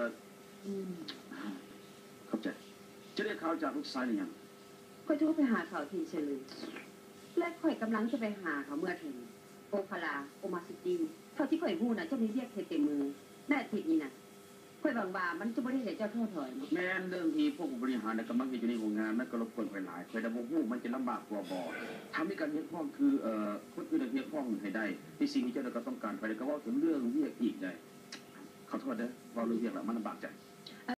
อเข้าใจจะได้ข่าวจากลูกชายหรือยังค่อยจะไปหาเขาทีเฉลยและค่อยกำลังจะไปหาเขาเมื่อถึงโอคาลาโอมาซิตี้เท่าที่ค่อยพูดนะเจ้ามีเรียกเต็มมือแน่ทิศนี้นะค่อยบางบามันจะไม่ได้เห็นเจ้าโทษถอยแม่เรื่องที่พวกบริหารกำลังอยู่ในวงงานมันก็รบกวนไปหลายค่อยดับหูมันจะลำบากกว่าบ่ทำให้การเรียกร้องคือคนอื่นเรียกร้องให้ได้ที่สิ่งที่เจ้าก็ต้องการไปแล้วก็ว่าถึงเรื่องเรียกอีกได้ขอโทษนะว่าเรื่องเรียกแล้วมันลำบากใจ